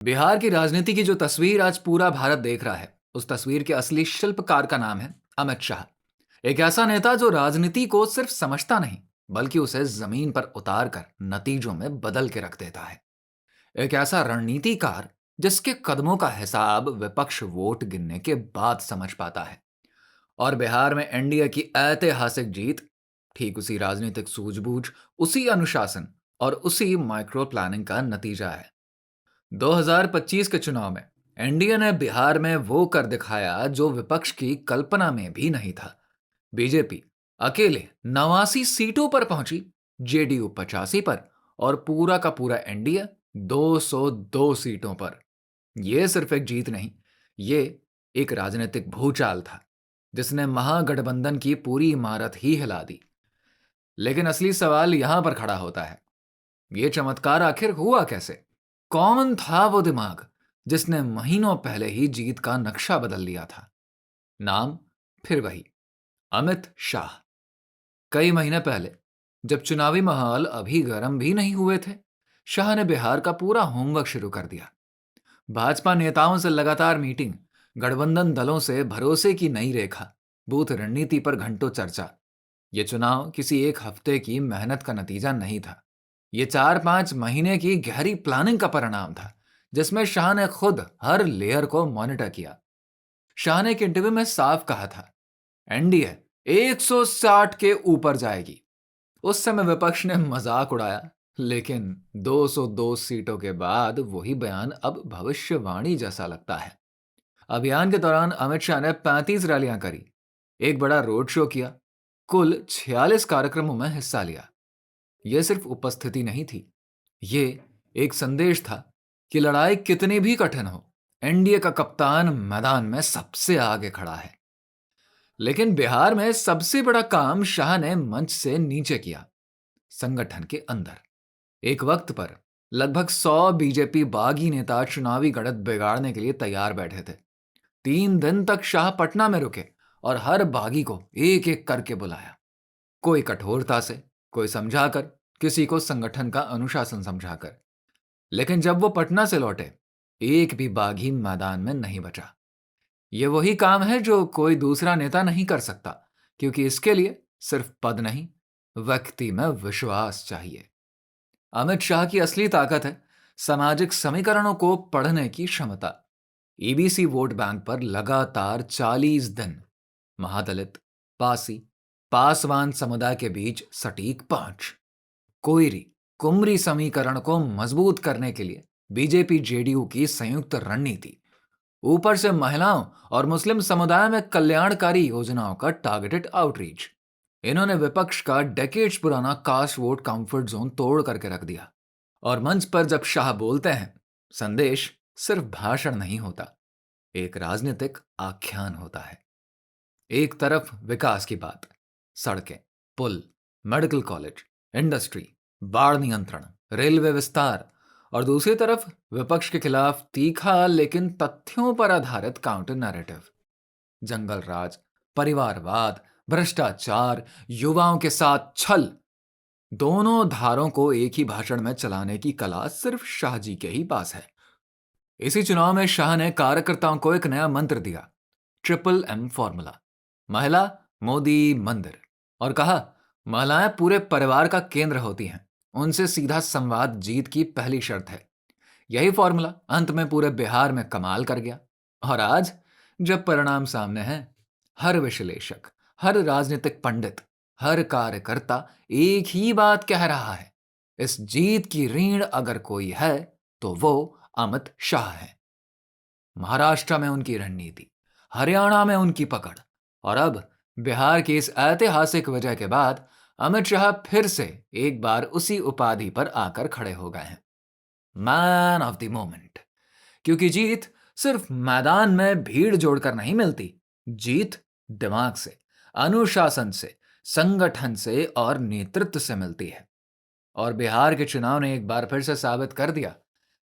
बिहार की राजनीति की जो तस्वीर आज पूरा भारत देख रहा है, उस तस्वीर के असली शिल्पकार का नाम है अमित शाह। एक ऐसा नेता जो राजनीति को सिर्फ समझता नहीं, बल्कि उसे जमीन पर उतार कर नतीजों में बदल के रख देता है। एक ऐसा रणनीतिकार जिसके कदमों का हिसाब विपक्ष वोट गिनने के बाद समझ पाता है। और बिहार में एनडीए की ऐतिहासिक जीत ठीक उसी राजनीतिक सूझबूझ, उसी अनुशासन और उसी माइक्रो प्लानिंग का नतीजा है। 2025 के चुनाव में एनडीए ने बिहार में वो कर दिखाया जो विपक्ष की कल्पना में भी नहीं था। बीजेपी अकेले 89 सीटों पर पहुंची, जेडीयू 85 पर और पूरा का पूरा एनडीए 202 सीटों पर। यह सिर्फ एक जीत नहीं, ये एक राजनीतिक भूचाल था जिसने महागठबंधन की पूरी इमारत ही हिला दी। लेकिन असली सवाल यहां पर खड़ा होता है, ये चमत्कार आखिर हुआ कैसे? कौन था वो दिमाग जिसने महीनों पहले ही जीत का नक्शा बदल लिया था? नाम फिर वही, अमित शाह। कई महीने पहले, जब चुनावी माहौल अभी गर्म भी नहीं हुए थे, शाह ने बिहार का पूरा होमवर्क शुरू कर दिया। भाजपा नेताओं से लगातार मीटिंग, गठबंधन दलों से भरोसे की नई रेखा, बूथ रणनीति पर घंटों चर्चा। ये चुनाव किसी एक हफ्ते की मेहनत का नतीजा नहीं था। ये 4-5 महीने की गहरी प्लानिंग का परिणाम था, जिसमें शाह ने खुद हर लेयर को मॉनिटर किया। शाह ने एक इंटरव्यू में साफ कहा था, एनडीए 160 के ऊपर जाएगी। उस समय विपक्ष ने मजाक उड़ाया, लेकिन 202 सीटों के बाद वही बयान अब भविष्यवाणी जैसा लगता है। अभियान के दौरान अमित शाह ने 35 रैलियां करी, एक बड़ा रोड शो किया, कुल 46 कार्यक्रमों में हिस्सा लिया। यह सिर्फ उपस्थिति नहीं थी, ये एक संदेश था कि लड़ाई कितनी भी कठिन हो, एनडीए का कप्तान मैदान में सबसे आगे खड़ा है। लेकिन बिहार में सबसे बड़ा काम शाह ने मंच से नीचे किया, संगठन के अंदर। एक वक्त पर लगभग 100 बीजेपी बागी नेता चुनावी गढ़त बिगाड़ने के लिए तैयार बैठे थे। 3 दिन तक शाह पटना में रुके और हर बागी को एक एक करके बुलाया, कोई कठोरता से, कोई समझाकर, किसी को संगठन का अनुशासन समझाकर। लेकिन जब वो पटना से लौटे, एक भी बागी मैदान में नहीं बचा। ये वही काम है जो कोई दूसरा नेता नहीं कर सकता, क्योंकि इसके लिए सिर्फ पद नहीं, व्यक्ति में विश्वास चाहिए। अमित शाह की असली ताकत है सामाजिक समीकरणों को पढ़ने की क्षमता। ईबीसी वोट बैंक पर लगातार 40 दिन महादलित, पासी, पासवान समुदाय के बीच सटीक पहुंच। कोयरी कुमरी समीकरण को मजबूत करने के लिए बीजेपी जेडीयू की संयुक्त रणनीति, ऊपर से महिलाओं और मुस्लिम समुदाय में कल्याणकारी योजनाओं का टारगेटेड आउटरीच। इन्होंने विपक्ष का डेकेड्स पुराना कास्ट वोट कंफर्ट जोन तोड़ करके रख दिया। और मंच पर जब शाह बोलते हैं, संदेश सिर्फ भाषण नहीं होता, एक राजनीतिक आख्यान होता है। एक तरफ विकास की बात, सड़कें, पुल, मेडिकल कॉलेज, इंडस्ट्री, बाढ़ नियंत्रण, रेलवे विस्तार, और दूसरी तरफ विपक्ष के खिलाफ तीखा लेकिन तथ्यों पर आधारित काउंटर नैरेटिव। जंगल राज, परिवारवाद, भ्रष्टाचार, युवाओं के साथ छल, दोनों धारों को एक ही भाषण में चलाने की कला सिर्फ शाह जी के ही पास है। इसी चुनाव में शाह ने कार्यकर्ताओं को एक नया मंत्र दिया, ट्रिपल एम फॉर्मूला, महिला मोदी मंदिर, और कहा, महिलाएं पूरे परिवार का केंद्र होती हैं, उनसे सीधा संवाद जीत की पहली शर्त है। यही फॉर्मूला अंत में पूरे बिहार में कमाल कर गया। और आज जब परिणाम सामने है, हर विश्लेषक, हर राजनीतिक पंडित, हर कार्यकर्ता एक ही बात कह रहा है, इस जीत की रीढ़ अगर कोई है तो वो अमित शाह है। महाराष्ट्र में उनकी रणनीति, हरियाणा में उनकी पकड़, और अब बिहार की इस ऐतिहासिक विजय के बाद अमित शाह फिर से एक बार उसी उपाधि पर आकर खड़े हो गए हैं, मैन ऑफ द मोमेंट। क्योंकि जीत सिर्फ मैदान में भीड़ जोड़कर नहीं मिलती, जीत दिमाग से, अनुशासन से, संगठन से और नेतृत्व से मिलती है। और बिहार के चुनाव ने एक बार फिर से साबित कर दिया,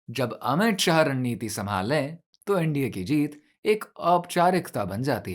जब अमित शाह रणनीति संभाल लें तो एनडीए की जीत एक औपचारिकता बन जाती है।